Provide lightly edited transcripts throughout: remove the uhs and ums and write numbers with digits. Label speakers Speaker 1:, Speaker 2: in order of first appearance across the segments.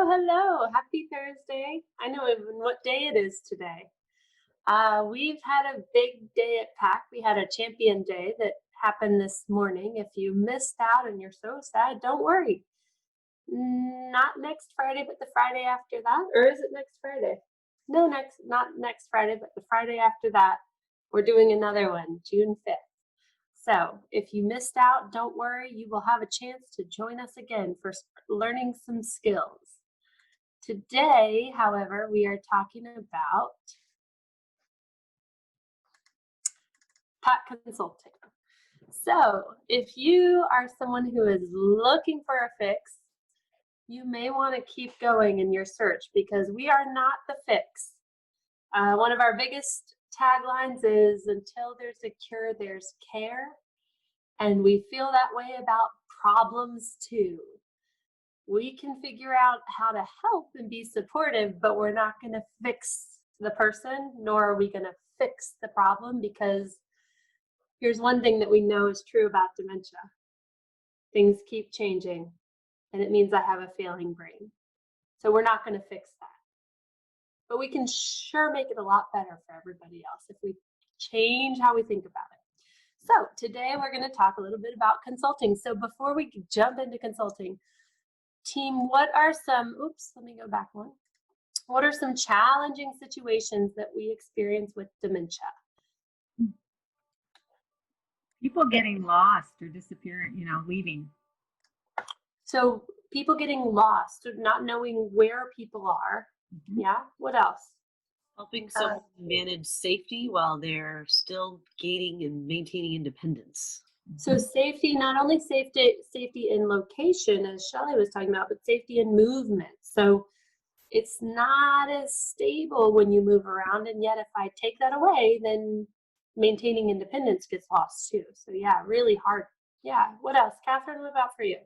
Speaker 1: hello. Happy Thursday. I know even what day it is today. We've had a big day at PAC. We had a champion day that happened this morning. If you missed out and you're so sad, don't worry. Not next Friday, but the Friday after that. Or is it next Friday? No, not next Friday, but the Friday after that. We're doing another one, June 5th. So if you missed out, don't worry. You will have a chance to join us again for learning some skills. Today, however, we are talking about PAC Consulting. So if you are someone who is looking for a fix, you may want to keep going in your search because we are not the fix. One of our biggest taglines is, until there's a cure, there's care. And we feel that way about problems too. We can figure out how to help and be supportive, but we're not going to fix the person, nor are we going to fix the problem, because here's one thing that we know is true about dementia. Things keep changing, and it means I have a failing brain. So we're not going to fix that. But we can sure make it a lot better for everybody else if we change how we think about it. So today we're going to talk a little bit about consulting. So before we jump into consulting, team, what are some, let me go back one. What are some challenging situations that we experience with dementia?
Speaker 2: People getting lost or disappearing, leaving.
Speaker 1: So people getting lost, or not knowing where people are. Mm-hmm. Yeah, what else?
Speaker 3: Helping someone manage safety while they're still gaining and maintaining independence.
Speaker 1: So safety, not only safety in location, as Shelley was talking about, but safety in movement. So it's not as stable when you move around, and yet if I take that away, then maintaining independence gets lost too. So yeah, really hard. Yeah, what else? Catherine, what about for you?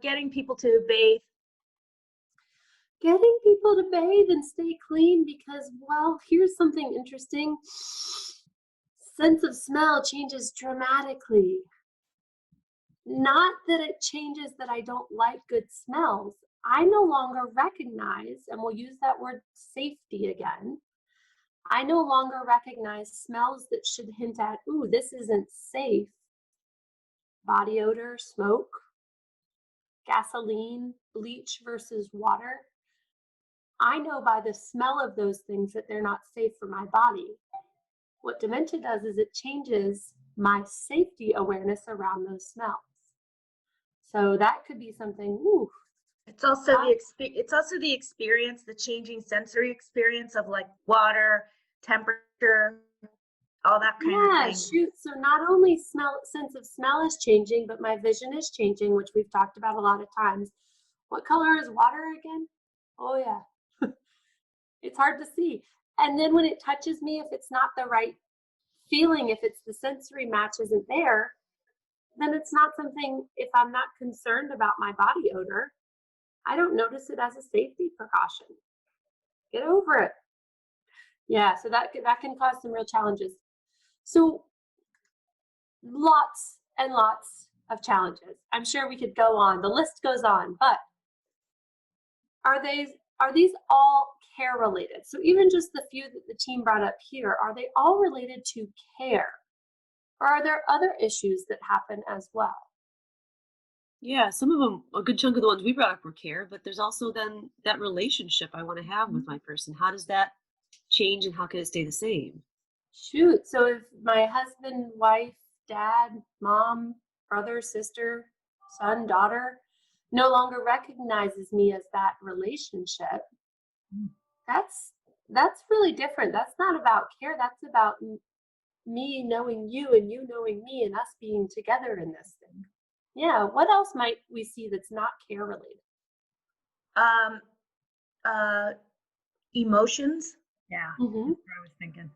Speaker 4: Getting people to bathe.
Speaker 1: Getting people to bathe and stay clean, because, well, here's something interesting. Sense of smell changes dramatically. Not that it changes that I don't like good smells. I no longer recognize, and we'll use that word safety again, I no longer recognize smells that should hint at, ooh, this isn't safe. Body odor, smoke, gasoline, bleach versus water. I know by the smell of those things that they're not safe for my body. What dementia does is it changes my safety awareness around those smells. So that could be something, ooh.
Speaker 4: It's also the experience, the changing sensory experience of like water, temperature, all that kind of thing.
Speaker 1: Yeah, shoot. So not only sense of smell is changing, but my vision is changing, which we've talked about a lot of times. What color is water again? Oh yeah. It's hard to see. And then when it touches me, if it's not the right feeling, if it's the sensory match isn't there, then it's not something, if I'm not concerned about my body odor, I don't notice it as a safety precaution. Get over it. Yeah, so that can cause some real challenges. So lots and lots of challenges. I'm sure we could go on. The list goes on, but are these all care related? So even just the few that the team brought up here, are they all related to care? Or are there other issues that happen as well?
Speaker 3: Yeah, some of them, a good chunk of the ones we brought up were care, but there's also then that relationship I want to have with my person. How does that change and how can it stay the same?
Speaker 1: Shoot, so if my husband, wife, dad, mom, brother, sister, son, daughter no longer recognizes me as that relationship, that's really different. That's not about care. That's about me knowing you and you knowing me and us being together in this thing. Yeah, what else might we see that's not care related?
Speaker 4: Emotions.
Speaker 2: Yeah, that's what I was thinking.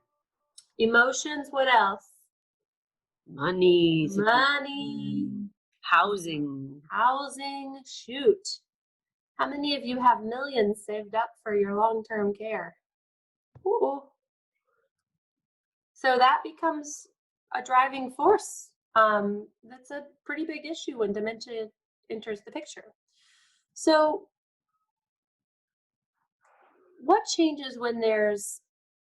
Speaker 1: Emotions, what else?
Speaker 3: Money.
Speaker 1: Housing, shoot. How many of you have millions saved up for your long-term care? Ooh. So that becomes a driving force. That's a pretty big issue when dementia enters the picture. So what changes when there's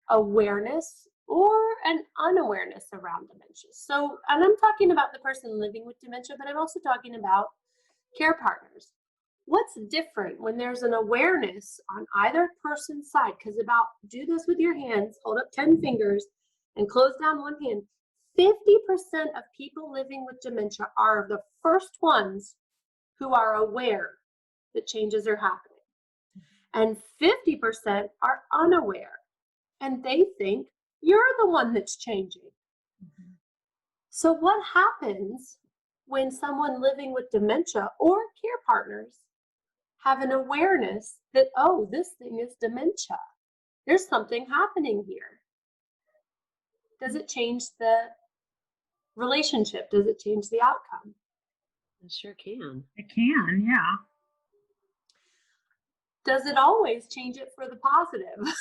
Speaker 1: awareness or an unawareness around dementia? So, and I'm talking about the person living with dementia, but I'm also talking about care partners. What's different when there's an awareness on either person's side? Because do this with your hands, hold up 10 fingers and close down one hand. 50% of people living with dementia are the first ones who are aware that changes are happening. And 50% are unaware, and they think you're the one that's changing. So what happens when someone living with dementia or care partners have an awareness that, oh, this thing is dementia? There's something happening here. Does it change the relationship? Does it change the outcome?
Speaker 3: It sure can.
Speaker 2: It can, yeah.
Speaker 1: Does it always change it for the positive?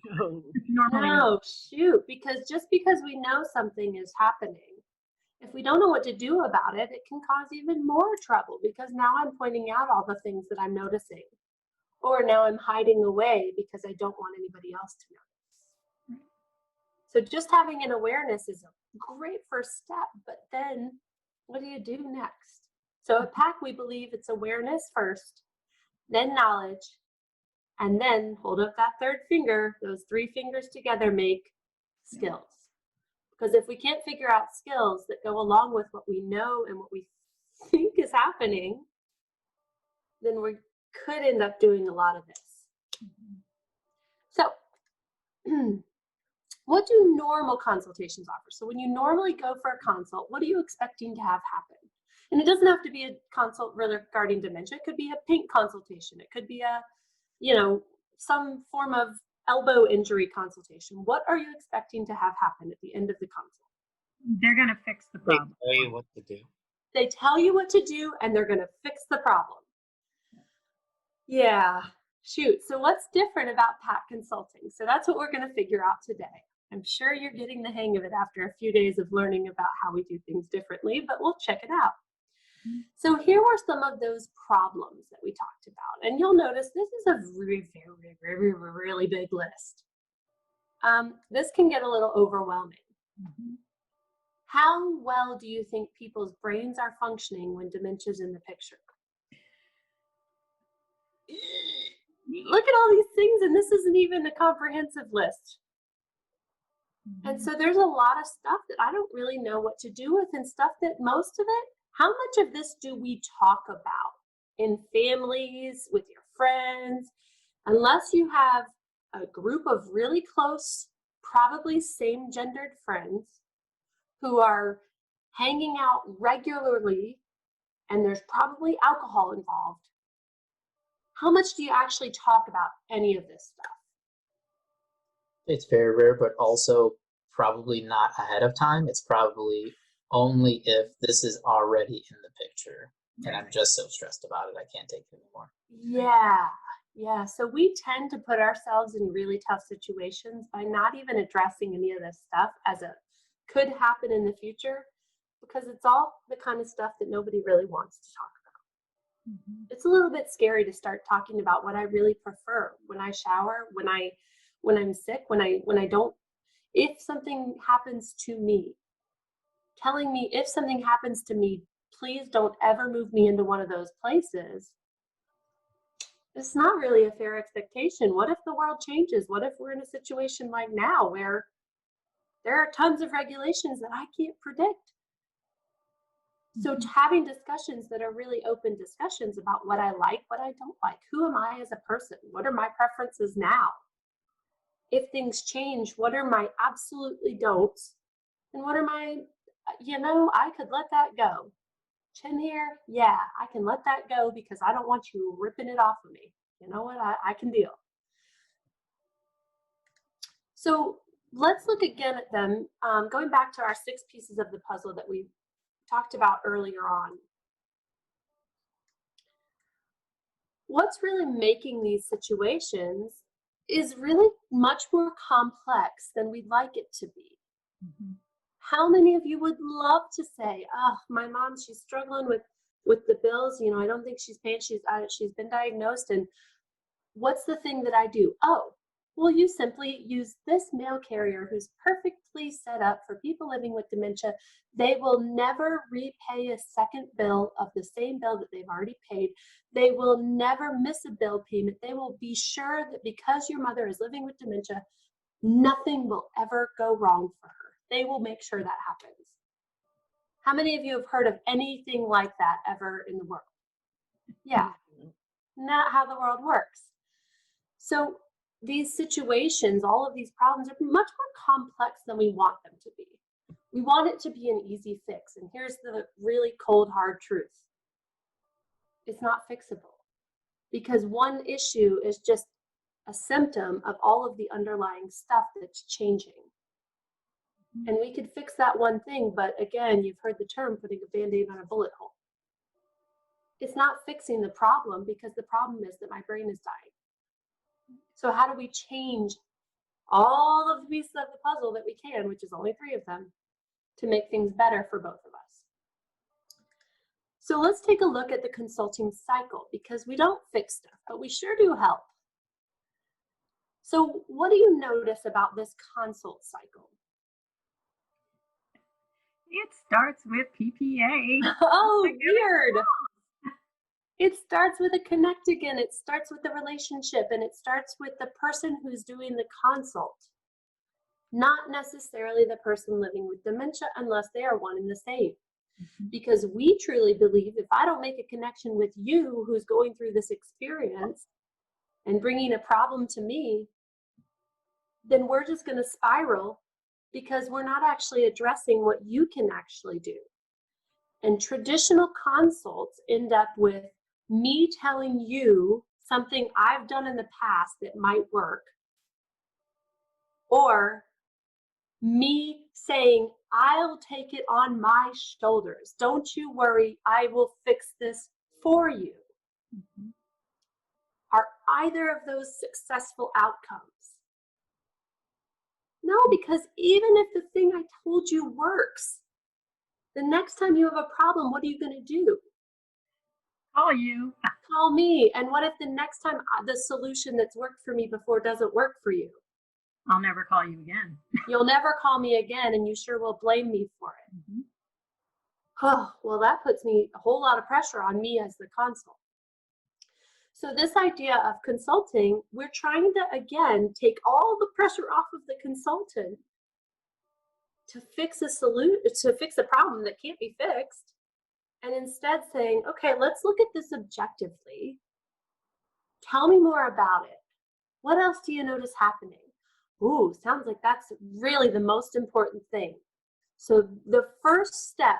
Speaker 3: No.
Speaker 2: Normally,
Speaker 1: No, shoot, because just because we know something is happening, if we don't know what to do about it, it can cause even more trouble, because now I'm pointing out all the things that I'm noticing. Or now I'm hiding away because I don't want anybody else to notice. So just having an awareness is a great first step, but then what do you do next? So at PAC, we believe it's awareness first, then knowledge, and then hold up that third finger. Those three fingers together make skills. Because if we can't figure out skills that go along with what we know and what we think is happening, then we could end up doing a lot of this. So, what do normal consultations offer? So when you normally go for a consult, what are you expecting to have happen? And it doesn't have to be a consult regarding dementia. It could be a paint consultation. It could be a, some form of elbow injury consultation. What are you expecting to have happen at the end of the consult?
Speaker 2: they're going to fix the
Speaker 5: They
Speaker 2: problem.
Speaker 5: tell you what to do.
Speaker 1: They tell you what to do, and they're going to fix the problem. Yeah, shoot. So what's different about PAC Consulting? So that's what we're going to figure out today. I'm sure you're getting the hang of it after a few days of learning about how we do things differently, but we'll check it out. So here were some of those problems that we talked about. And you'll notice this is a really big list. This can get a little overwhelming. How well do you think people's brains are functioning when dementia's in the picture? Look at all these things, and this isn't even a comprehensive list. And so there's a lot of stuff that I don't really know what to do with, and stuff that most of it, how much of this do we talk about in families, with your friends? Unless you have a group of really close, probably same gendered friends who are hanging out regularly, and there's probably alcohol involved, how much do you actually talk about any of this stuff?
Speaker 5: It's very rare, but also probably not ahead of time. It's probably only if this is already in the picture and I'm just so stressed about it I can't take it anymore.
Speaker 1: Yeah. So we tend to put ourselves in really tough situations by not even addressing any of this stuff as a could happen in the future, because it's all the kind of stuff that nobody really wants to talk about. It's a little bit scary to start talking about what I really prefer when I shower, when I'm sick, when I don't, if something happens to me, telling me if something happens to me, please don't ever move me into one of those places. It's not really a fair expectation. What if the world changes? What if we're in a situation like now where there are tons of regulations that I can't predict? So having discussions that are really open discussions about what I like, what I don't like, who am I as a person? What are my preferences now? If things change, what are my absolutely don'ts? And what are my, I could let that go. Chin here, yeah, I can let that go because I don't want you ripping it off of me. You know what, I can deal. So let's look again at them, going back to our 6 pieces of the puzzle that we talked about earlier on. What's really making these situations is really much more complex than we'd like it to be. How many of you would love to say, oh, my mom, she's struggling with the bills, I don't think she's paying, she's been diagnosed, and what's the thing that I do? Oh, well, you simply use this mail carrier who's perfectly set up for people living with dementia. They will never repay a second bill of the same bill that they've already paid. They will never miss a bill payment. They will be sure that because your mother is living with dementia, nothing will ever go wrong for her. They will make sure that happens. How many of you have heard of anything like that ever in the world? Yeah, not how the world works. So these situations, all of these problems are much more complex than we want them to be. We want it to be an easy fix. And here's the really cold, hard truth. It's not fixable because one issue is just a symptom of all of the underlying stuff that's changing. And we could fix that one thing, but again, you've heard the term putting a Band-Aid on a bullet hole. It's not fixing the problem because the problem is that my brain is dying. So how do we change all of the pieces of the puzzle that we can, which is only 3 of them, to make things better for both of us? So let's take a look at the consulting cycle because we don't fix stuff, but we sure do help. So what do you notice about this consult cycle?
Speaker 2: It starts with PPA.
Speaker 1: Oh, weird. It starts with a connect again. It starts with the relationship, and it starts with the person who's doing the consult, not necessarily the person living with dementia unless they are one and the same. Because we truly believe if I don't make a connection with you who's going through this experience and bringing a problem to me, then we're just going to spiral because we're not actually addressing what you can actually do. And traditional consults end up with me telling you something I've done in the past that might work, or me saying, I'll take it on my shoulders. Don't you worry, I will fix this for you. Are either of those successful outcomes? No, because even if the thing I told you works, the next time you have a problem, what are you going to do?
Speaker 2: Call you.
Speaker 1: Call me. And what if the next time the solution that's worked for me before doesn't work for you?
Speaker 2: I'll never call you again.
Speaker 1: You'll never call me again, and you sure will blame me for it. Oh, well, that puts me a whole lot of pressure on me as the consult. So this idea of consulting, we're trying to, again, take all the pressure off of the consultant to fix a solution, to fix a problem that can't be fixed, and instead saying, okay, let's look at this objectively. Tell me more about it. What else do you notice happening? Ooh, sounds like that's really the most important thing. So the first step,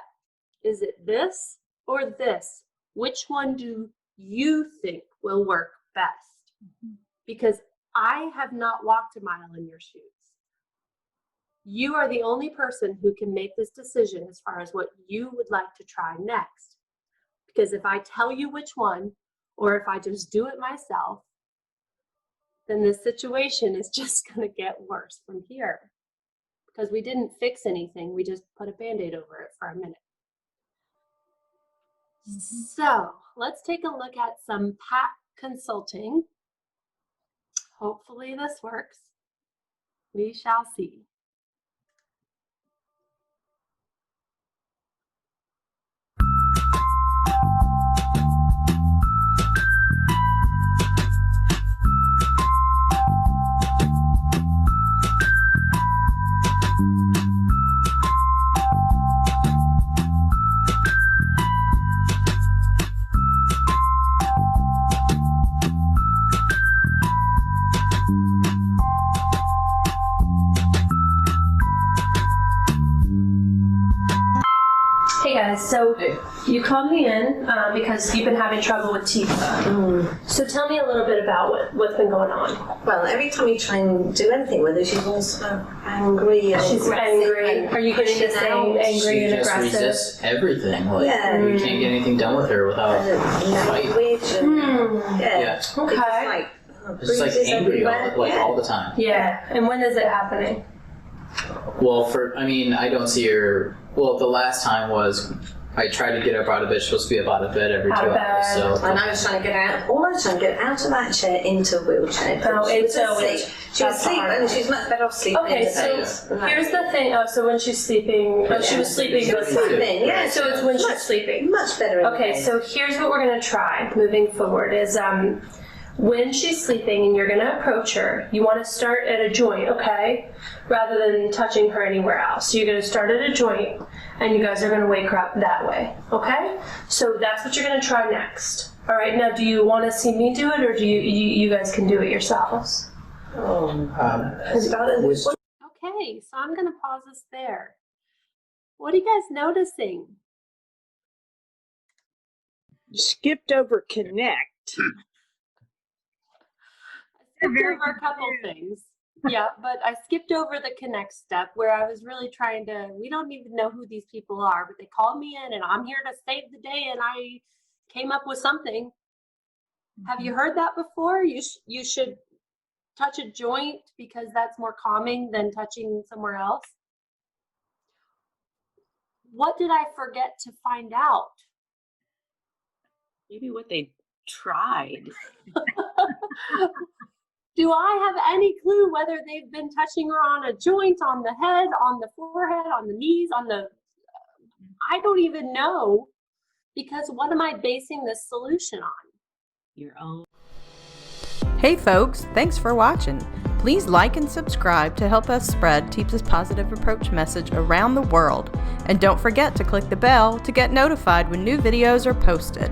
Speaker 1: is it this or this? Which one do you think will work best? Because I have not walked a mile in your shoes. You are the only person who can make this decision as far as what you would like to try next. Because if I tell you which one, or if I just do it myself, then this situation is just going to get worse from here. Because we didn't fix anything, we just put a Band-Aid over it for a minute. So let's take a look at some PAC Consulting. Hopefully this works. We shall see. Hey guys, so you called me in because you've been having trouble with teeth. So tell me a little bit about what's been going on.
Speaker 6: Well, every time you try and do anything with her, she's also angry and
Speaker 1: She's angry. Are you getting the same angry and
Speaker 5: She just
Speaker 1: aggressive?
Speaker 5: resists everything. Like,
Speaker 6: Yeah.
Speaker 5: you can't get anything done with her without fight.
Speaker 6: language and
Speaker 5: Yeah.
Speaker 6: yeah. It's
Speaker 1: Okay.
Speaker 6: just like,
Speaker 5: It's just like
Speaker 6: bruises
Speaker 5: angry
Speaker 6: everywhere.
Speaker 5: all the time.
Speaker 1: Yeah. And when is it happening?
Speaker 5: Well, I don't see her. Well, the last time was
Speaker 7: I tried to get up out of bed. She's supposed to be up out of bed every 2
Speaker 6: Out of
Speaker 7: hours.
Speaker 6: bed.
Speaker 7: So
Speaker 6: And I was trying to get out. All I was trying to get out of that chair into a wheelchair.
Speaker 1: Oh,
Speaker 6: She was
Speaker 1: into a
Speaker 6: asleep.
Speaker 1: wheelchair.
Speaker 6: She was
Speaker 1: That's the
Speaker 6: asleep,
Speaker 1: hard
Speaker 6: and
Speaker 1: part.
Speaker 6: she's much better off sleeping.
Speaker 1: Okay,
Speaker 6: in
Speaker 1: so
Speaker 6: bed. Right.
Speaker 1: here's the thing. Oh, so when she's sleeping, she was sleeping.
Speaker 6: She was sleeping. Yeah.
Speaker 1: So it's when she's sleeping.
Speaker 6: Much better. In
Speaker 1: Okay,
Speaker 6: bed.
Speaker 1: so here's what we're gonna try moving forward is when she's sleeping and you're gonna approach her, you wanna start at a joint, okay? Rather than touching her anywhere else. So you're gonna start at a joint and you guys are gonna wake her up that way, okay? So that's what you're gonna try next. All right, now do you wanna see me do it or do you guys can do it yourselves?
Speaker 5: Was-
Speaker 1: Okay, so I'm gonna pause this there. What are you guys noticing?
Speaker 8: Skipped over connect.
Speaker 1: I skipped over a couple things. Yeah, but I skipped over the connect step where I was really trying to, we don't even know who these people are, but they called me in and I'm here to save the day and I came up with something. Have you heard that before? You should touch a joint because that's more calming than touching somewhere else. What did I forget to find out?
Speaker 3: Maybe what they tried.
Speaker 1: Do I have any clue whether they've been touching her on a joint, on the head, on the forehead, on the knees, on the... I don't even know, because what am I basing this solution on?
Speaker 3: Your own.
Speaker 9: Hey folks, thanks for watching. Please like and subscribe to help us spread TEEPS's positive approach message around the world. And don't forget to click the bell to get notified when new videos are posted.